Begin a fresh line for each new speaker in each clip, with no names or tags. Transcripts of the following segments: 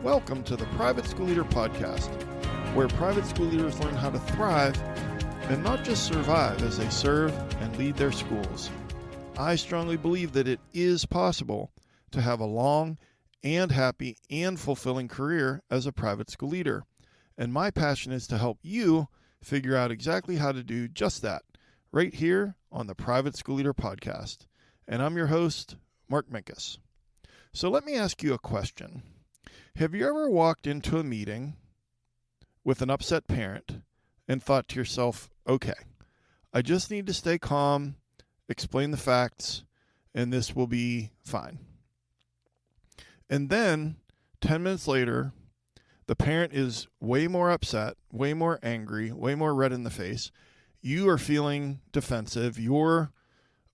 Welcome to the Private School Leader Podcast, where private school leaders learn how to thrive and not just survive as they serve and lead their schools. I strongly believe that it is possible to have a long and happy and fulfilling career as a private school leader. And my passion is to help you figure out exactly how to do just that right here on the Private School Leader Podcast. And I'm your host, Mark Minkus. So let me ask you a question. Have you ever walked into a meeting with an upset parent and thought to yourself, okay, I just need to stay calm, explain the facts, and this will be fine. And then 10 minutes later, the parent is way more upset, way more angry, way more red in the face. You are feeling defensive. You're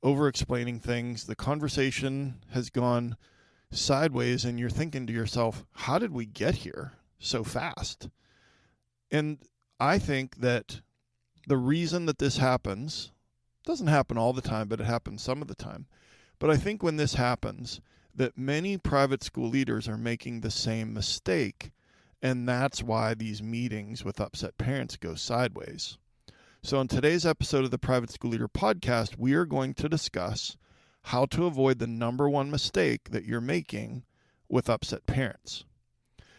over-explaining things. The conversation has gone sideways, and you're thinking to yourself, how did we get here so fast? And I think that the reason that this happens, doesn't happen all the time, but it happens some of the time. But I think when this happens, that many private school leaders are making the same mistake, and that's why these meetings with upset parents go sideways. So in today's episode of the Private School Leader Podcast, we are going to discuss how to avoid the number one mistake that you're making with upset parents.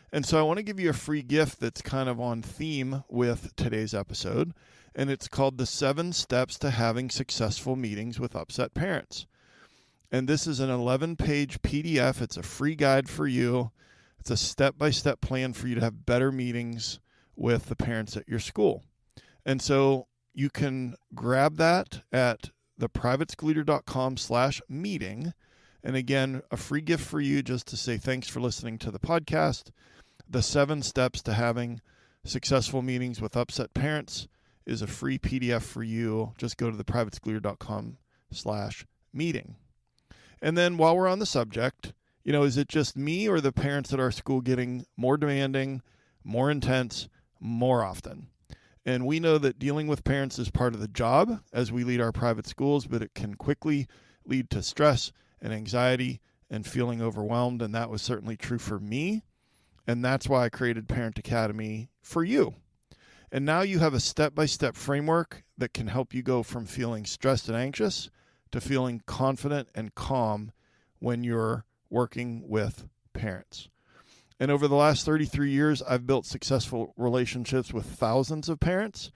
And so I want to give you a free gift that's kind of on theme with today's episode, and it's called the 7 Steps to Having Successful Meetings with Upset Parents. And this is an 11-page PDF. It's a free guide for you. It's a step-by-step plan for you to have better meetings with the parents at your school. And so you can grab that at theprivateschoolleader.com/meeting. And again, a free gift for you just to say thanks for listening to the podcast. The 7 Steps to Having Successful Meetings with Upset Parents is a free PDF for you. Just go to theprivateschoolleader.com/meeting. And then while we're on the subject, is it just me or the parents at our school getting more demanding, more intense, more often? And we know that dealing with parents is part of the job as we lead our private schools, but it can quickly lead to stress and anxiety and feeling overwhelmed. And that was certainly true for me. And that's why I created Parent Academy for you. And now you have a step-by-step framework that can help you go from feeling stressed and anxious to feeling confident and calm when you're working with parents. And over the last 33 years, I've built successful relationships with thousands of parents,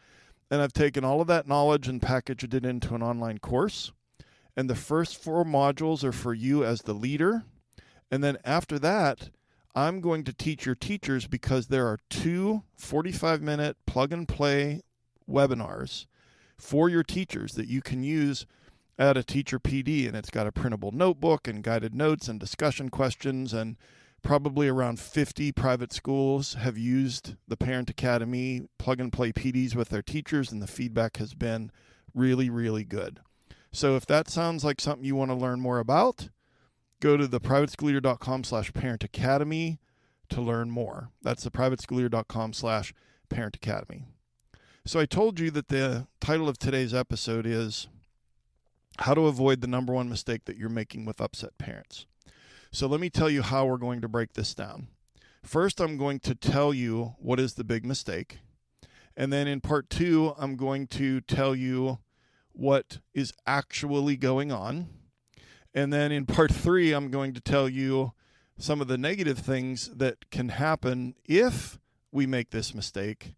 and I've taken all of that knowledge and packaged it into an online course. And the first 4 modules are for you as the leader. And then after that, I'm going to teach your teachers, because there are 2 45-minute plug-and-play webinars for your teachers that you can use at a teacher PD. And it's got a printable notebook and guided notes and discussion questions, and probably around 50 private schools have used the Parent Academy plug-and-play PDs with their teachers, and the feedback has been really, really good. So if that sounds like something you want to learn more about, go to theprivateschoolleader.com/parentacademy to learn more. That's theprivateschoolleader.com/parentacademy. So I told you that the title of today's episode is How to Avoid the Number One Mistake That You're Making with Upset Parents. So let me tell you how we're going to break this down. First, I'm going to tell you what is the big mistake. And then in part 2, I'm going to tell you what is actually going on. And then in part 3, I'm going to tell you some of the negative things that can happen if we make this mistake.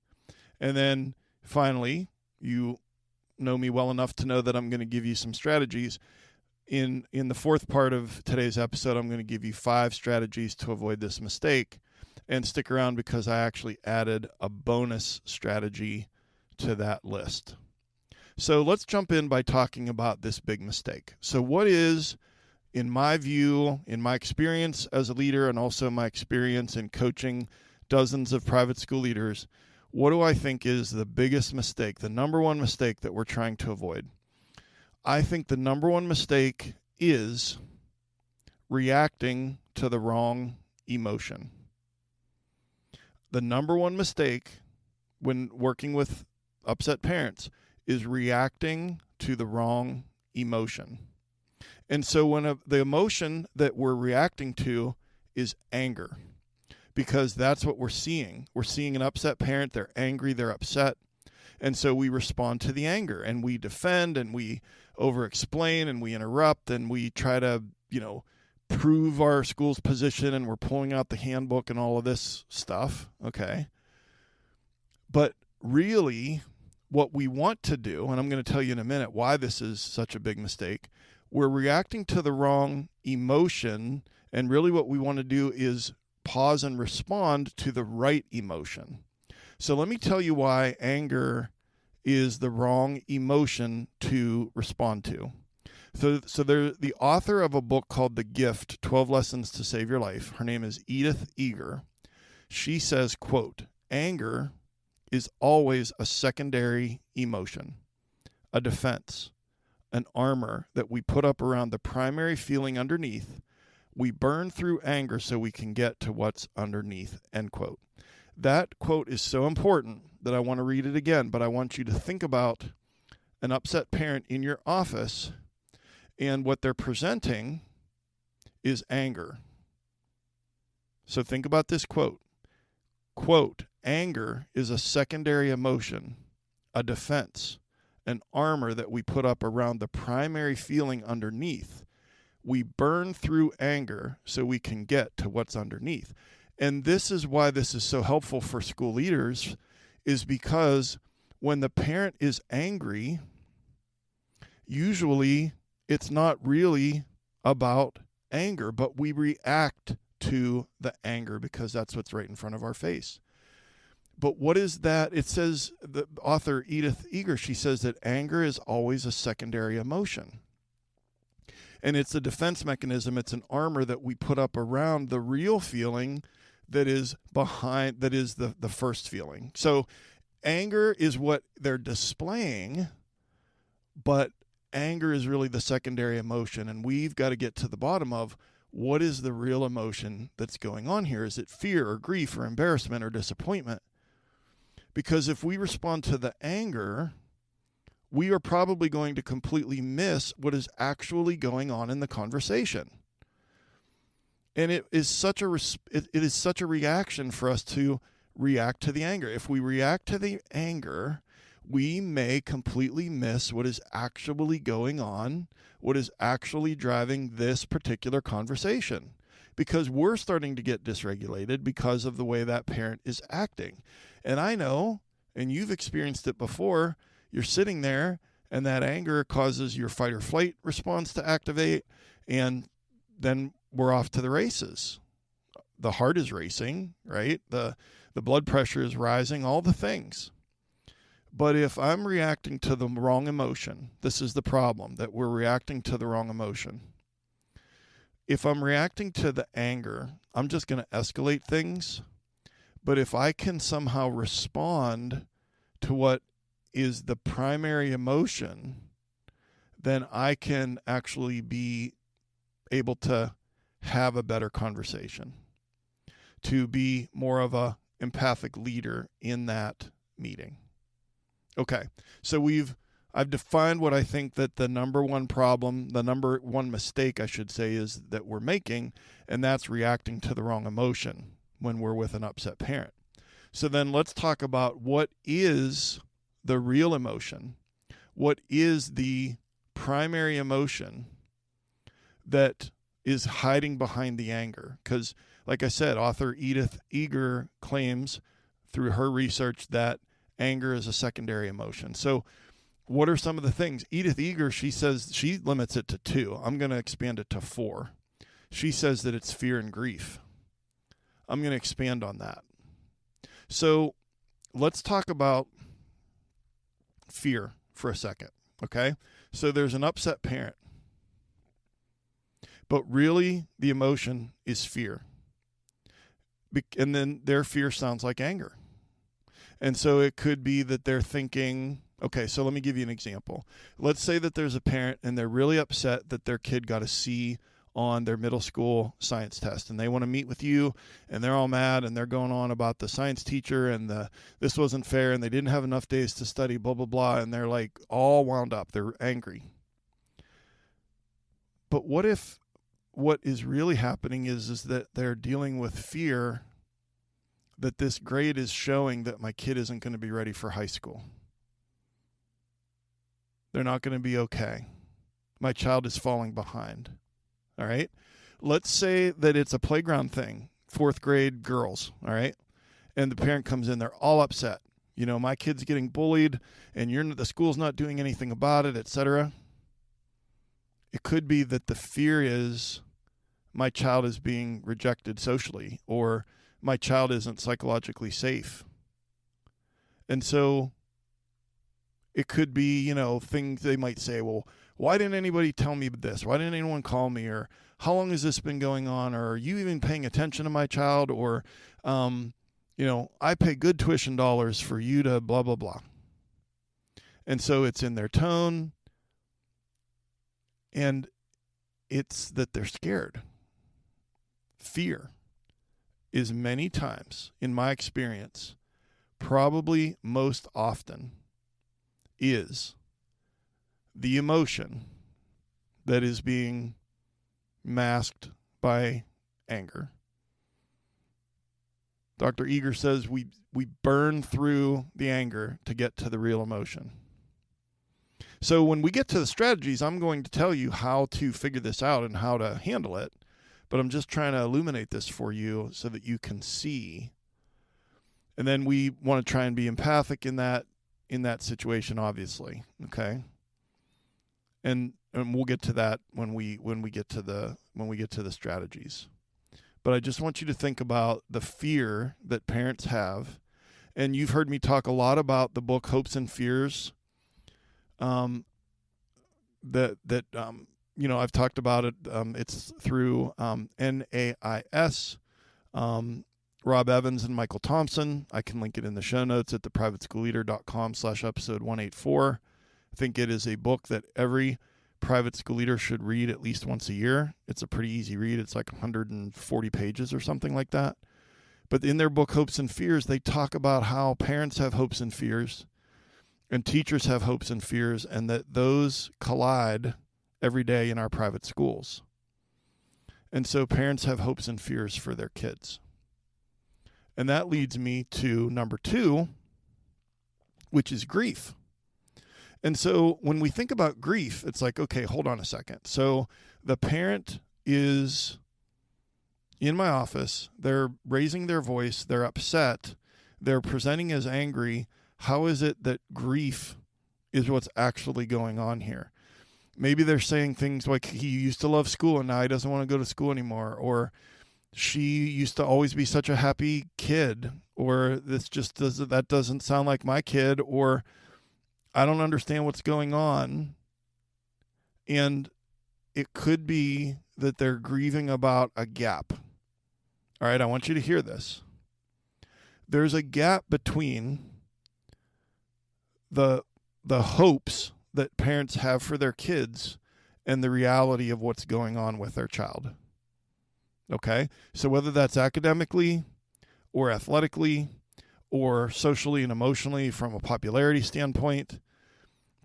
And then finally, you know me well enough to know that I'm going to give you some strategies. In the 4th part of today's episode, I'm going to give you 5 strategies to avoid this mistake. And stick around, because I actually added a bonus strategy to that list. So let's jump in by talking about this big mistake. So what is, in my view, in my experience as a leader, and also my experience in coaching dozens of private school leaders, what do I think is the biggest mistake, the number one mistake that we're trying to avoid? I think the number one mistake is reacting to the wrong emotion. The number one mistake when working with upset parents is reacting to the wrong emotion. And so when the emotion that we're reacting to is anger. because that's what we're seeing. We're seeing an upset parent. They're angry, they're upset. And so we respond to the anger, and we defend, and we over-explain, and we interrupt, and we try to, prove our school's position, and we're pulling out the handbook and all of this stuff, okay? But really, what we want to do, and I'm going to tell you in a minute why this is such a big mistake, we're reacting to the wrong emotion, and really what we want to do is pause and respond to the right emotion. So let me tell you why anger is the wrong emotion to respond to. So the author of a book called The Gift, 12 Lessons to Save Your Life, her name is Edith Eger. She says, quote, "Anger is always a secondary emotion, a defense, an armor that we put up around the primary feeling underneath. We burn through anger so we can get to what's underneath," end quote. That quote is so important that I want to read it again, but I want you to think about an upset parent in your office, and what they're presenting is anger. So think about this quote. Quote, "Anger is a secondary emotion, a defense, an armor that we put up around the primary feeling underneath. We burn through anger so we can get to what's underneath." And this is why this is so helpful for school leaders, is because when the parent is angry, usually it's not really about anger, but we react to the anger because that's what's right in front of our face. But what is that? It says, the author Edith Eger, she says that anger is always a secondary emotion. And it's a defense mechanism. It's an armor that we put up around the real feeling that is behind, that is the first feeling. So anger is what they're displaying, but anger is really the secondary emotion. And we've got to get to the bottom of what is the real emotion that's going on here. Is it fear or grief or embarrassment or disappointment? Because if we respond to the anger, we are probably going to completely miss what is actually going on in the conversation. And it is such a reaction for us to react to the anger. If we react to the anger, we may completely miss what is actually going on, what is actually driving this particular conversation, because we're starting to get dysregulated because of the way that parent is acting. And I know, and you've experienced it before, you're sitting there and that anger causes your fight or flight response to activate, and then we're off to the races. The heart is racing, right? The blood pressure is rising, all the things. But if I'm reacting to the wrong emotion, this is the problem, that we're reacting to the wrong emotion. If I'm reacting to the anger, I'm just going to escalate things. But if I can somehow respond to what is the primary emotion, then I can actually be able to have a better conversation, to be more of a empathic leader in that meeting. Okay, so I've defined what I think that the number one problem, the number one mistake, I should say, is that we're making, and that's reacting to the wrong emotion when we're with an upset parent. So then let's talk about what is the real emotion. What is the primary emotion that is hiding behind the anger? Because, like I said, author Edith Eger claims through her research that anger is a secondary emotion. So what are some of the things? Edith Eger, she says she limits it to 2. I'm going to expand it to 4. She says that it's fear and grief. I'm going to expand on that. So let's talk about fear for a second, okay? So there's an upset parent, but really the emotion is fear. And then their fear sounds like anger. And so it could be that they're thinking, okay, so let me give you an example. Let's say that there's a parent and they're really upset that their kid got a C on their middle school science test, and they want to meet with you, and they're all mad, and they're going on about the science teacher, and this wasn't fair, and they didn't have enough days to study, blah, blah, blah, and they're like all wound up. They're angry. But what if what is really happening is that they're dealing with fear that this grade is showing that my kid isn't going to be ready for high school. They're not going to be okay. My child is falling behind. All right? Let's say that it's a playground thing, 4th grade girls, all right? And the parent comes in, they're all upset. You know, my kid's getting bullied and the school's not doing anything about it, etc. It could be that the fear is my child is being rejected socially, or my child isn't psychologically safe. And so it could be, you know, things they might say, well, why didn't anybody tell me this? Why didn't anyone call me? Or how long has this been going on? Or are you even paying attention to my child? Or, you know, I pay good tuition dollars for you to blah, blah, blah. And so it's in their tone, and it's that they're scared. Fear is many times, in my experience, probably most often, is the emotion that is being masked by anger. Dr. Eager says we burn through the anger to get to the real emotion. So when we get to the strategies, I'm going to tell you how to figure this out and how to handle it. But I'm just trying to illuminate this for you so that you can see. And then we want to try and be empathic in that situation, obviously. Okay. And we'll get to that when we get to the strategies. But I just want you to think about the fear that parents have. And you've heard me talk a lot about the book Hopes and Fears. You know, I've talked about it. It's through NAIS, Rob Evans and Michael Thompson. I can link it in the show notes at theprivateschoolleader.com/episode 184. I think it is a book that every private school leader should read at least once a year. It's a pretty easy read. It's like 140 pages or something like that. But in their book, Hopes and Fears, they talk about how parents have hopes and fears and teachers have hopes and fears, and that those collide every day in our private schools. And so parents have hopes and fears for their kids. And that leads me to number 2, which is grief. And so when we think about grief, it's like, okay, hold on a second. So the parent is in my office, they're raising their voice, they're upset, they're presenting as angry. How is it that grief is what's actually going on here? Maybe they're saying things like, he used to love school and now he doesn't want to go to school anymore. Or she used to always be such a happy kid. Or that doesn't sound like my kid. Or I don't understand what's going on. And it could be that they're grieving about a gap. All right, I want you to hear this. There's a gap between the hopes that parents have for their kids and the reality of what's going on with their child. Okay? So whether that's academically or athletically or socially and emotionally from a popularity standpoint,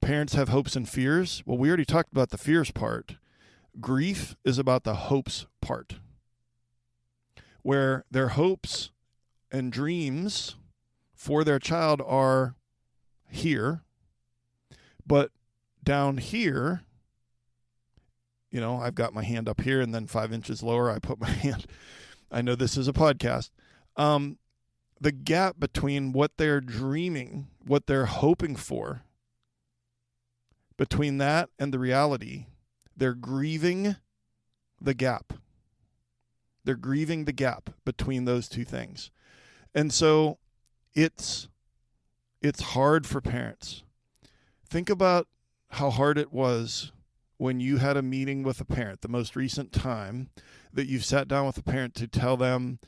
parents have hopes and fears. Well, we already talked about the fears part. Grief is about the hopes part, where their hopes and dreams for their child are here, but down here, you know, I've got my hand up here and then 5 inches lower, I put my hand. I know this is a podcast. The gap between what they're dreaming, what they're hoping for, between that and the reality, they're grieving the gap. They're grieving the gap between those two things. And so it's hard for parents. Think about how hard it was when you had a meeting with a parent, the most recent time that you've sat down with a parent to tell them,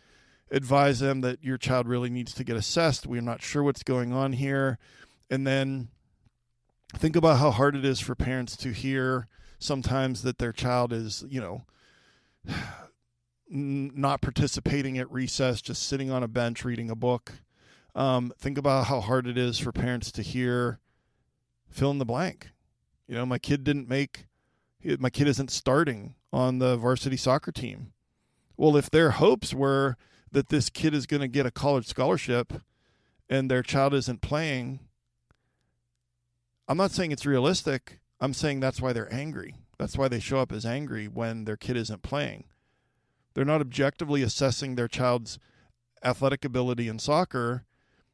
advise them that your child really needs to get assessed. We're not sure what's going on here. And then think about how hard it is for parents to hear sometimes that their child is, you know, not participating at recess, just sitting on a bench reading a book. Think about how hard it is for parents to hear fill in the blank. You know, my kid isn't starting on the varsity soccer team. Well, if their hopes were that this kid is going to get a college scholarship and their child isn't playing, I'm not saying it's realistic. I'm saying that's why they're angry. That's why they show up as angry when their kid isn't playing. They're not objectively assessing their child's athletic ability in soccer.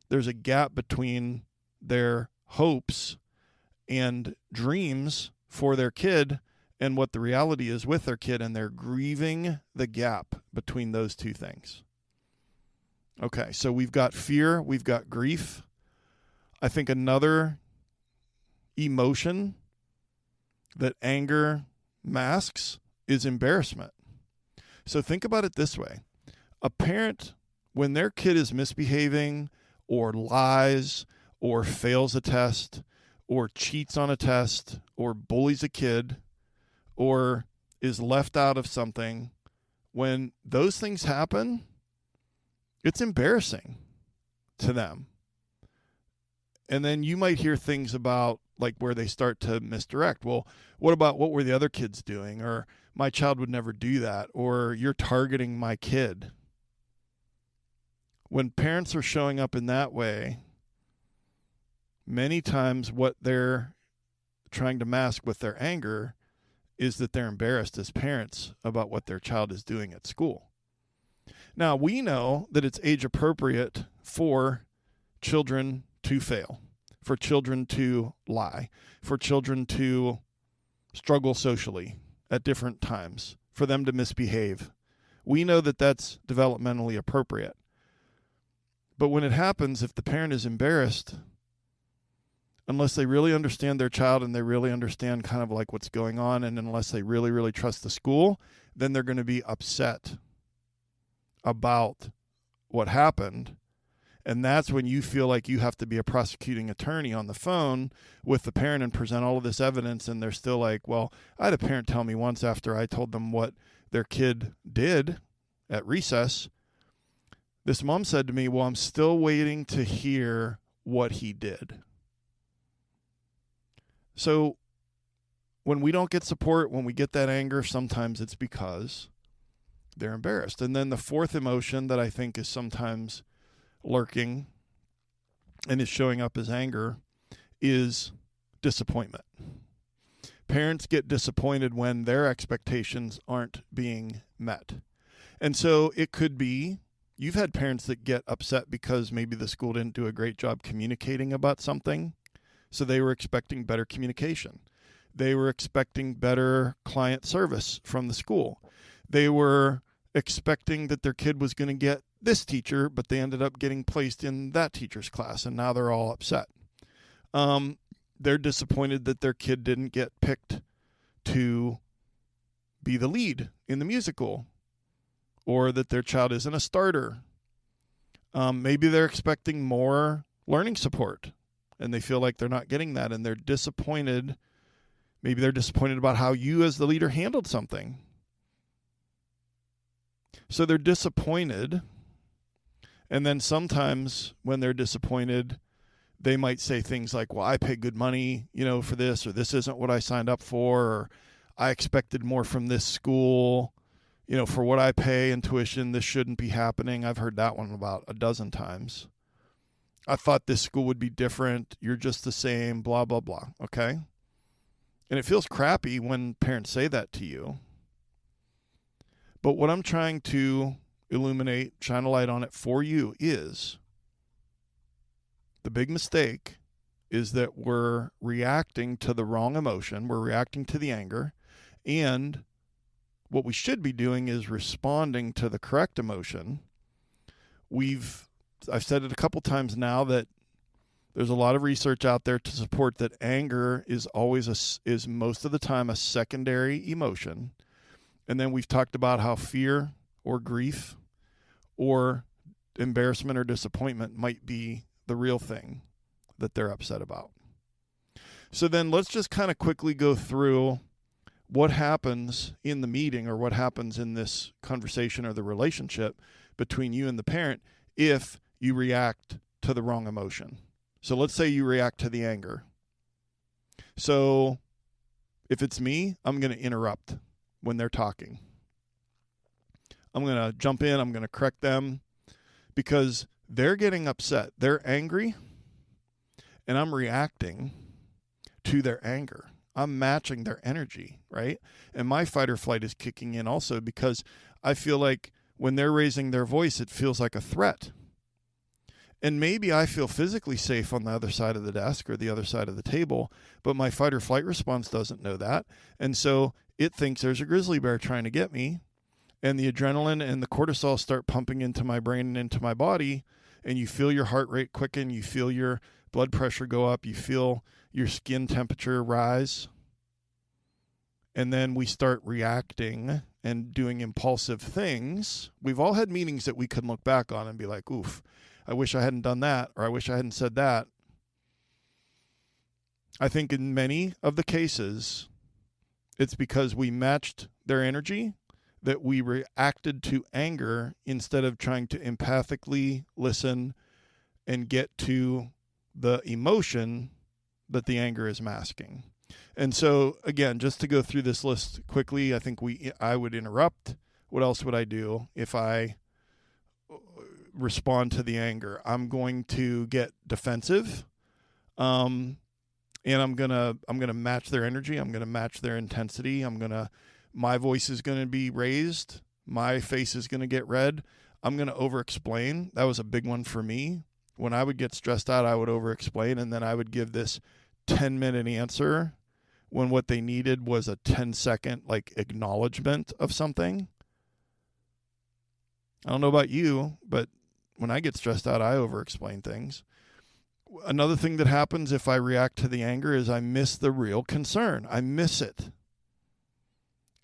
There's a gap between their hopes and dreams for their kid and what the reality is with their kid, and they're grieving the gap between those two things. Okay, so we've got fear, we've got grief. I think another emotion that anger masks is embarrassment. So think about it this way. A parent, when their kid is misbehaving or lies or fails a test or cheats on a test or bullies a kid or is left out of something, when those things happen, it's embarrassing to them. And then you might hear things about like where they start to misdirect. Well, what were the other kids doing? Or my child would never do that. Or you're targeting my kid. When parents are showing up in that way, many times what they're trying to mask with their anger is that they're embarrassed as parents about what their child is doing at school. Now, we know that it's age appropriate for children to fail, for children to lie, for children to struggle socially at different times, for them to misbehave. We know that that's developmentally appropriate. But when it happens, if the parent is embarrassed, unless they really understand their child and they really understand kind of like what's going on, and unless they really, really trust the school, then they're going to be upset about what happened. And that's when you feel like you have to be a prosecuting attorney on the phone with the parent and present all of this evidence. And they're still like, well, I had a parent tell me once after I told them what their kid did at recess, this mom said to me, well, I'm still waiting to hear what he did. So when we don't get support, when we get that anger, sometimes it's because they're embarrassed. And then the fourth emotion that I think is sometimes lurking and is showing up as anger is disappointment. Parents get disappointed when their expectations aren't being met. And so it could be, you've had parents that get upset because maybe the school didn't do a great job communicating about something. So they were expecting better communication. They were expecting better client service from the school. They were expecting that their kid was going to get this teacher, but they ended up getting placed in that teacher's class, and now they're all upset. They're disappointed that their kid didn't get picked to be the lead in the musical, or that their child isn't a starter. Maybe they're expecting more learning support, and they feel like they're not getting that, and they're disappointed. Maybe they're disappointed about how you as the leader handled something. So they're disappointed. And then sometimes when they're disappointed, they might say things like, well, I pay good money, for this, or this isn't what I signed up for, or I expected more from this school, for what I pay in tuition, this shouldn't be happening. I've heard that one about a dozen times. I thought this school would be different. You're just the same, blah, blah, blah. Okay. And it feels crappy when parents say that to you. But what I'm trying to illuminate, shine a light on it for you is the big mistake is that we're reacting to the wrong emotion. We're reacting to the anger. And what we should be doing is responding to the correct emotion. I've said it a couple times now that there's a lot of research out there to support that anger is is most of the time a secondary emotion. And then we've talked about how fear or grief or embarrassment or disappointment might be the real thing that they're upset about. So then let's just kind of quickly go through what happens in the meeting or what happens in this conversation or the relationship between you and the parent if you react to the wrong emotion. So let's say you react to the anger. So if it's me, I'm going to interrupt when they're talking. I'm going to jump in. I'm going to correct them. because they're getting upset. They're angry, and I'm reacting to their anger. I'm matching their energy, right? And my fight or flight is kicking in also because I feel like when they're raising their voice, it feels like a threat. And maybe I feel physically safe on the other side of the desk or the other side of the table, but my fight or flight response doesn't know that. And so it thinks there's a grizzly bear trying to get me. And the adrenaline and the cortisol start pumping into my brain and into my body. And you feel your heart rate quicken. You feel your blood pressure go up. You feel your skin temperature rise. And then we start reacting and doing impulsive things. We've all had meetings that we can look back on and be like, oof, I wish I hadn't done that, or I wish I hadn't said that. I think in many of the cases, it's because we matched their energy, that we reacted to anger instead of trying to empathically listen and get to the emotion that the anger is masking. And so, again, just to go through this list quickly, I think I would interrupt. What else would I do if I respond to the anger? I'm going to get defensive, and I'm gonna match their energy. I'm gonna match their intensity. My voice is gonna be raised. My face is gonna get red. I'm gonna over-explain. That was a big one for me. When I would get stressed out, I would over-explain, and then I would give this 10-minute answer when what they needed was a 10-second acknowledgement of something. I don't know about you, but when I get stressed out, I over-explain things. Another thing that happens if I react to the anger is I miss the real concern. I miss it.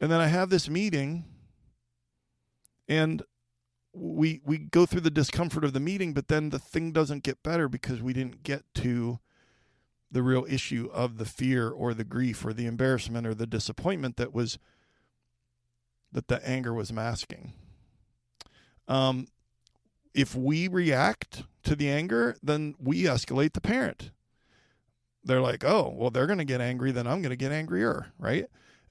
And then I have this meeting, and we go through the discomfort of the meeting, but then the thing doesn't get better because we didn't get to the real issue of the fear or the grief or the embarrassment or the disappointment that the anger was masking. If we react to the anger, then we escalate the parent. They're like, oh, well, they're going to get angry, then I'm going to get angrier, right?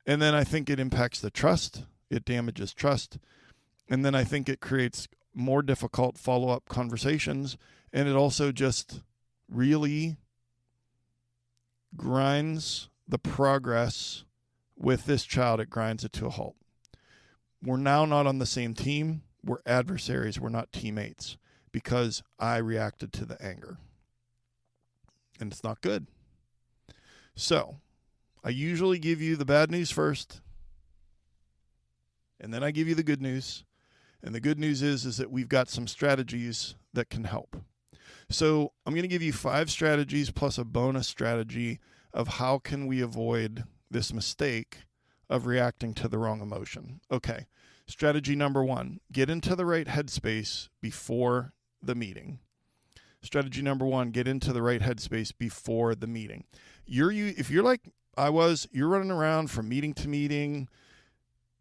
And then I think it impacts the trust. It damages trust. And then I think it creates more difficult follow-up conversations. And it also just really grinds the progress with this child. It grinds it to a halt. We're now not on the same team. We're adversaries. We're not teammates because I reacted to the anger. And it's not good. So I usually give you the bad news first, and then I give you the good news. And the good news is that we've got some strategies that can help. So I'm going to give you 5 strategies plus a bonus strategy of how can we avoid this mistake of reacting to the wrong emotion. Okay. Strategy number 1, get into the right headspace before the meeting. Strategy number 1, get into the right headspace before the meeting. If you're like I was, you're running around from meeting to meeting,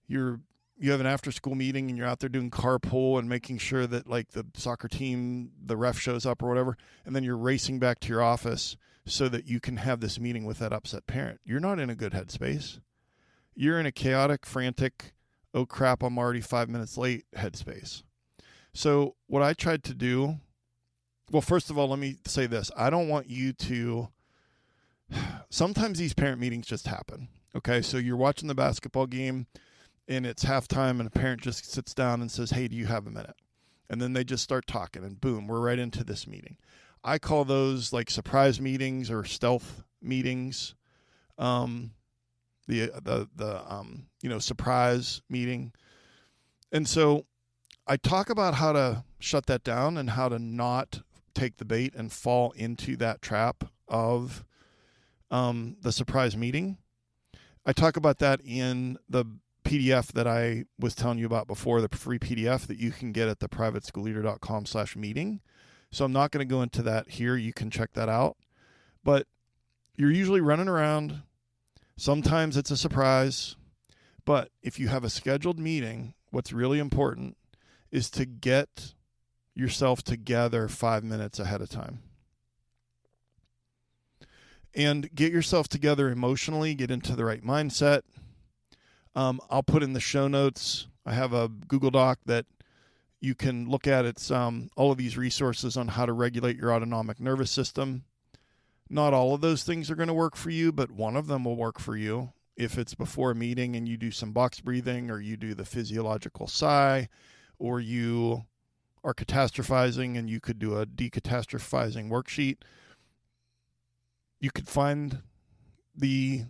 you have an after school meeting and you're out there doing carpool and making sure that the soccer team, the ref shows up or whatever, and then you're racing back to your office so that you can have this meeting with that upset parent. You're not in a good headspace. You're in a chaotic, frantic, oh crap, I'm already 5 minutes late headspace. So what I tried to do, well, first of all, let me say this. I don't want you to, sometimes these parent meetings just happen. Okay, so you're watching the basketball game and it's halftime and a parent just sits down and says, hey, do you have a minute? And then they just start talking and boom, we're right into this meeting. I call those surprise meetings or stealth meetings. Surprise meeting. And so I talk about how to shut that down and how to not take the bait and fall into that trap of the surprise meeting. I talk about that in the PDF that I was telling you about before, the free PDF that you can get at theprivateschoolleader.com/meeting. So I'm not going to go into that here. You can check that out. But you're usually running around. Sometimes it's a surprise. But if you have a scheduled meeting, what's really important is to get yourself together 5 minutes ahead of time. And get yourself together emotionally, get into the right mindset. I'll put in the show notes. I have a Google Doc that You can look at its all of these resources on how to regulate your autonomic nervous system. Not all of those things are going to work for you, but one of them will work for you. If it's before a meeting and you do some box breathing, or you do the physiological sigh, or you are catastrophizing and you could do a decatastrophizing worksheet, you could find the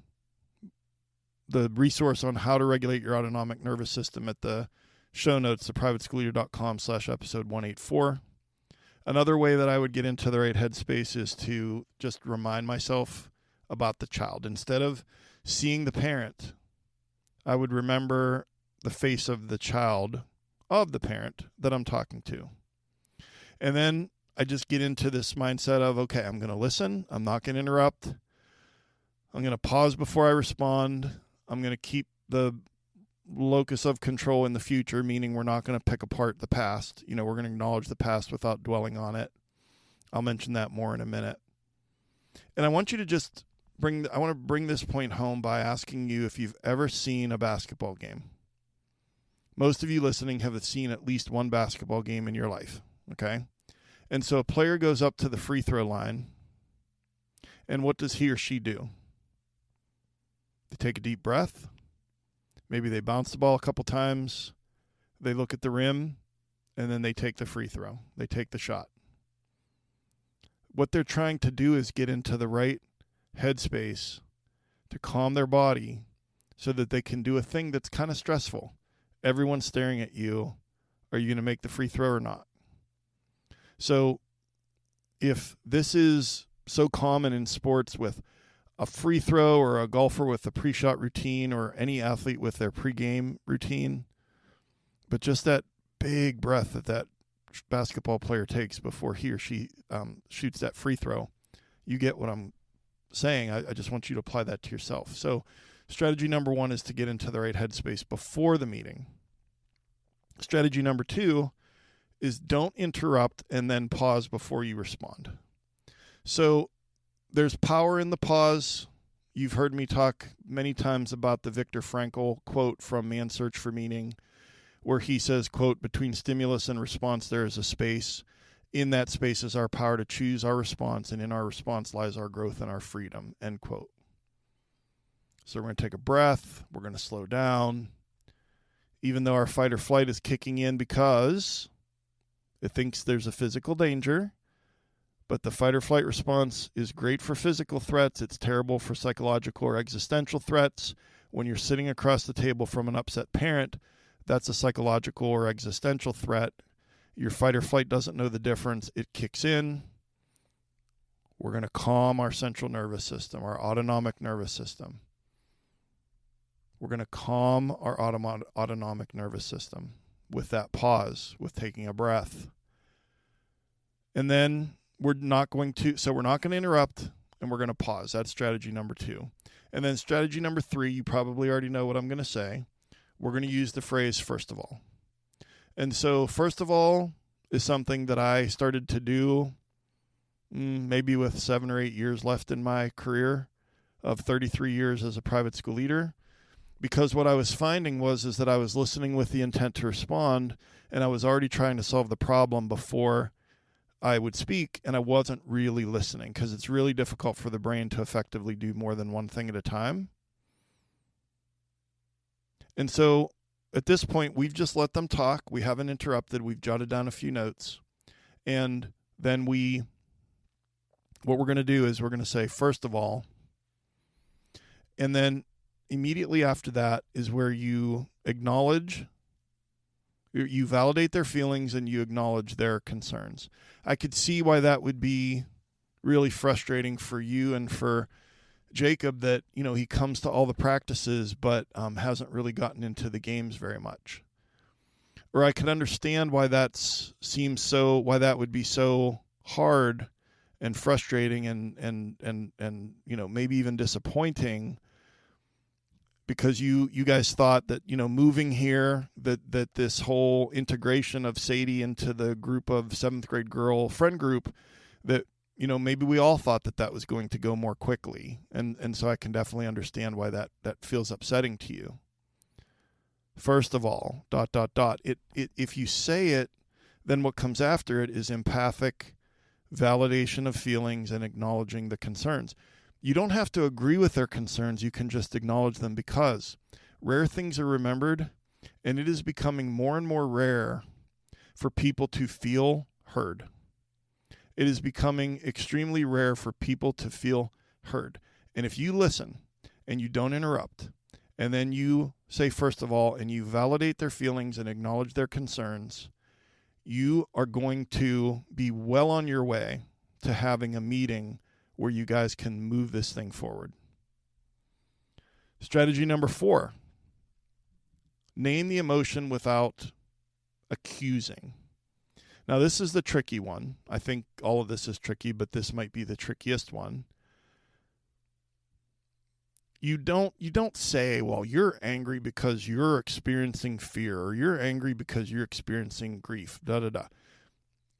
resource on how to regulate your autonomic nervous system at the show notes, theprivateschoolleader.com/episode 184. Another way that I would get into the right headspace is to just remind myself about the child. Instead of seeing the parent, I would remember the face of the child of the parent that I'm talking to. And then I just get into this mindset of, okay, I'm going to listen. I'm not going to interrupt. I'm going to pause before I respond. I'm going to keep the locus of control in the future, meaning we're not going to pick apart the past. We're going to acknowledge the past without dwelling on it. I'll mention that more in a minute. And I want you to just I want to bring this point home by asking you if you've ever seen a basketball game. Most of you listening have seen at least one basketball game in your life, okay? And so a player goes up to the free throw line, and what does he or she do? They take a deep breath. Maybe they bounce the ball a couple times. They look at the rim, and then they take the free throw. They take the shot. What they're trying to do is get into the right headspace to calm their body so that they can do a thing that's kind of stressful. Everyone's staring at you. Are you going to make the free throw or not? So if this is so common in sports with a free throw, or a golfer with a pre-shot routine, or any athlete with their pre-game routine, but just that big breath that basketball player takes before he or she shoots that free throw, you get what I'm saying. I just want you to apply that to yourself. So strategy number 1 is to get into the right headspace before the meeting. Strategy number 2 is don't interrupt and then pause before you respond. So there's power in the pause. You've heard me talk many times about the Viktor Frankl quote from Man's Search for Meaning, where he says, quote, "Between stimulus and response, there is a space. In that space is our power to choose our response, and in our response lies our growth and our freedom," end quote. So we're going to take a breath. We're going to slow down. Even though our fight or flight is kicking in because it thinks there's a physical danger, but the fight or flight response is great for physical threats. It's terrible for psychological or existential threats. When you're sitting across the table from an upset parent, that's a psychological or existential threat. Your fight or flight doesn't know the difference. It kicks in. We're going to calm our central nervous system, our autonomic nervous system. We're going to calm our autonomic nervous system with that pause, with taking a breath. And then we're not going to interrupt, and we're going to pause. That's strategy number 2. And then strategy number 3, you probably already know what I'm going to say. We're going to use the phrase, first of all. And so first of all is something that I started to do maybe with 7 or 8 years left in my career of 33 years as a private school leader. Because what I was finding is that I was listening with the intent to respond, and I was already trying to solve the problem before I would speak, and I wasn't really listening, because it's really difficult for the brain to effectively do more than one thing at a time. And so at this point, we've just let them talk. We haven't interrupted. We've jotted down a few notes. And then what we're going to do is we're going to say, first of all, and then immediately after that is where you acknowledge, you validate their feelings, and you acknowledge their concerns. I could see why that would be really frustrating for you and for Jacob, that, he comes to all the practices, but hasn't really gotten into the games very much. Or I could understand why that would be so hard and frustrating and maybe even disappointing, because you guys thought that, moving here, that this whole integration of Sadie into the group of 7th grade girl friend group, that, maybe we all thought that was going to go more quickly. And so I can definitely understand why that feels upsetting to you. First of all, ... if you say it then what comes after it is empathic validation of feelings and acknowledging the concerns. You don't have to agree with their concerns. You can just acknowledge them, because rare things are remembered, and it is becoming more and more rare for people to feel heard. It is becoming extremely rare for people to feel heard. And if you listen and you don't interrupt, and then you say, first of all, and you validate their feelings and acknowledge their concerns, you are going to be well on your way to having a meeting where you guys can move this thing forward. Strategy number 4, name the emotion without accusing. Now, this is the tricky one. I think all of this is tricky, but this might be the trickiest one. You don't say, well, you're angry because you're experiencing fear, or you're angry because you're experiencing grief,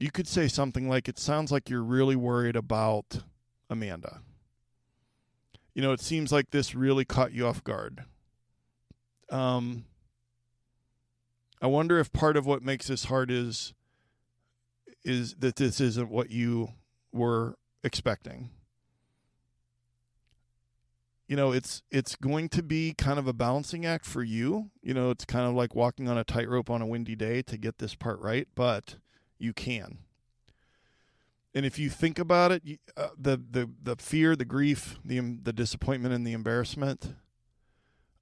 You could say something like, it sounds like you're really worried about Amanda. It seems like this really caught you off guard. I wonder if part of what makes this hard is that this isn't what you were expecting. It's going to be kind of a balancing act for you. It's kind of like walking on a tightrope on a windy day to get this part right, but you can. And if you think about it, the fear, the grief, the disappointment, and the embarrassment,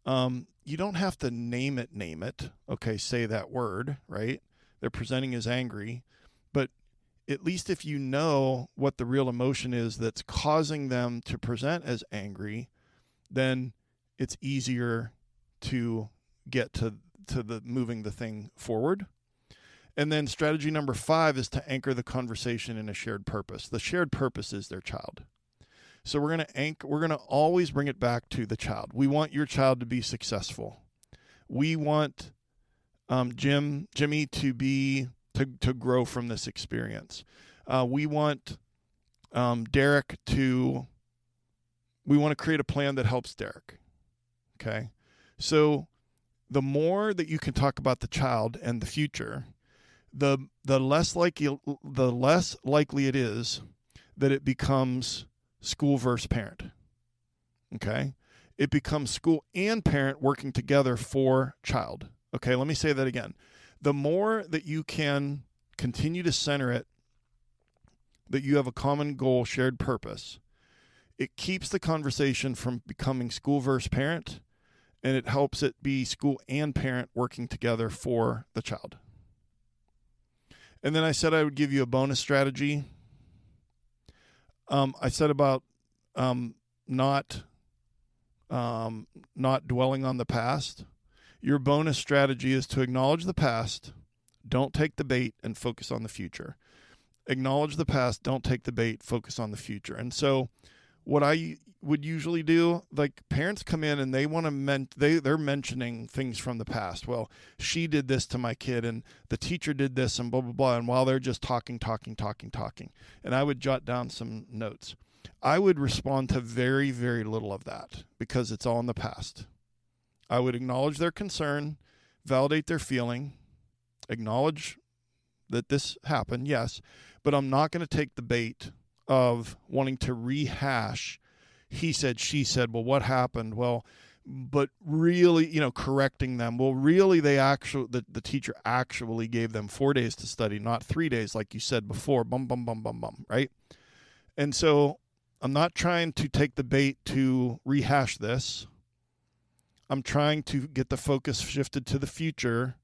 you don't have to name it. Okay, say that word, right? They're presenting as angry, but at least if you know what the real emotion is that's causing them to present as angry, then it's easier to get to the moving the thing forward. And then strategy number 5 is to anchor the conversation in a shared purpose. The shared purpose is their child. So we're going to always bring it back to the child. We want your child to be successful. We want Jimmy to grow from this experience. We want Derek to. We want to create a plan that helps Derek. Okay, so the more that you can talk about the child and the future, the less likely it is that it becomes school versus parent. Okay, it becomes school and parent working together for child. Okay, let me say that again. The more that you can continue to center it, that you have a common goal, shared purpose, it keeps the conversation from becoming school versus parent, and it helps it be school and parent working together for the child. And then I said I would give you a bonus strategy. I said about not dwelling on the past. Your bonus strategy is to acknowledge the past, don't take the bait, and focus on the future. Acknowledge the past, don't take the bait, focus on the future. And so what I would usually do, like parents come in and they want to they're mentioning things from the past. Well, she did this to my kid, and the teacher did this, and blah, blah, blah. And while they're just talking. And I would jot down some notes. I would respond to very, very little of that because it's all in the past. I would acknowledge their concern, validate their feeling, acknowledge that this happened, yes, but I'm not going to take the bait of wanting to rehash he said, she said, well, what happened? Well, but really, correcting them. Well, really, the teacher actually gave them 4 days to study, not 3 days, like you said before, right? And so I'm not trying to take the bait to rehash this. I'm trying to get the focus shifted to the future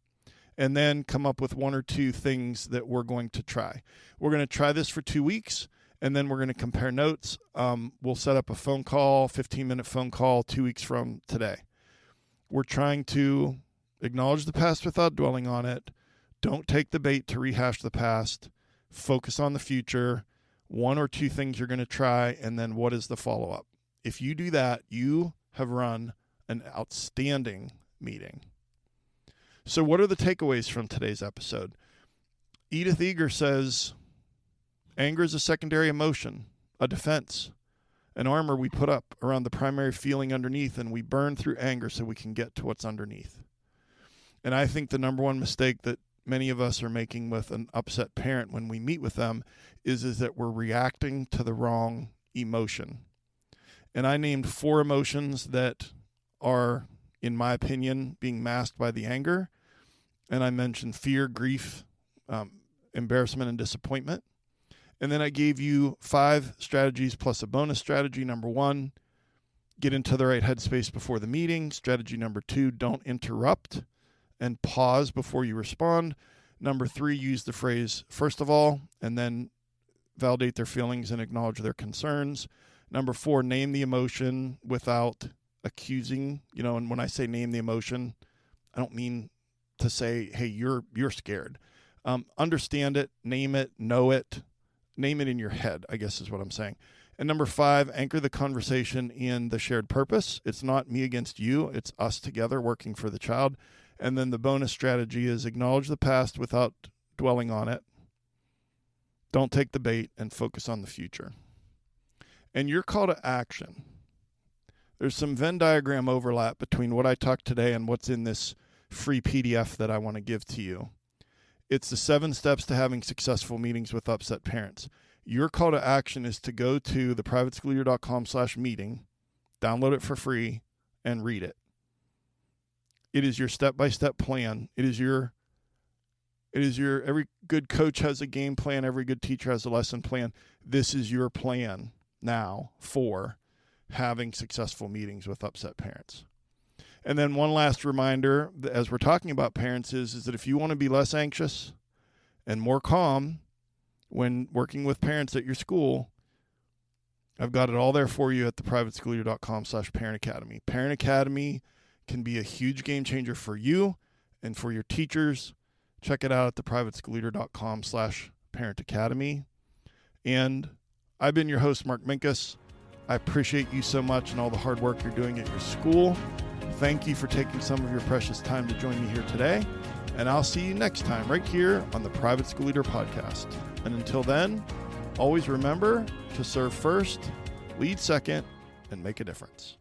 and then come up with 1 or 2 things that we're going to try. We're going to try this for 2 weeks, and then we're going to compare notes. We'll set up a phone call, 15-minute phone call 2 weeks from today. We're trying to acknowledge the past without dwelling on it. Don't take the bait to rehash the past. Focus on the future. 1 or 2 things you're going to try, and then what is the follow-up? If you do that, you have run an outstanding meeting. So what are the takeaways from today's episode? Edith Eger says, anger is a secondary emotion, a defense, an armor we put up around the primary feeling underneath, and we burn through anger so we can get to what's underneath. And I think the number one mistake that many of us are making with an upset parent when we meet with them is that we're reacting to the wrong emotion. And I named 4 emotions that are, in my opinion, being masked by the anger. And I mentioned fear, grief, embarrassment, and disappointment. And then I gave you 5 strategies plus a bonus strategy. Number 1, get into the right headspace before the meeting. Strategy number 2, don't interrupt and pause before you respond. Number 3, use the phrase, first of all, and then validate their feelings and acknowledge their concerns. Number 4, name the emotion without accusing. And when I say name the emotion, I don't mean to say, hey, you're scared. Understand it, name it, know it. Name it in your head, I guess is what I'm saying. And number 5, anchor the conversation in the shared purpose. It's not me against you. It's us together working for the child. And then the bonus strategy is acknowledge the past without dwelling on it. Don't take the bait and focus on the future. And your call to action. There's some Venn diagram overlap between what I talked today and what's in this free PDF that I want to give to you. It's the 7 steps to having successful meetings with upset parents. Your call to action is to go to theprivateschoolleader.com/meeting, download it for free, and read it. It is your step-by-step plan. It is your, every good coach has a game plan. Every good teacher has a lesson plan. This is your plan now for having successful meetings with upset parents. And then one last reminder, as we're talking about parents, is that if you want to be less anxious and more calm when working with parents at your school, I've got it all there for you at theprivateschoolleader.com/Parent Academy. Parent Academy can be a huge game changer for you and for your teachers. Check it out at theprivateschoolleader.com/Parent Academy. And I've been your host, Mark Minkus. I appreciate you so much and all the hard work you're doing at your school. Thank you for taking some of your precious time to join me here today. And I'll see you next time right here on the Private School Leader Podcast. And until then, always remember to serve first, lead second, and make a difference.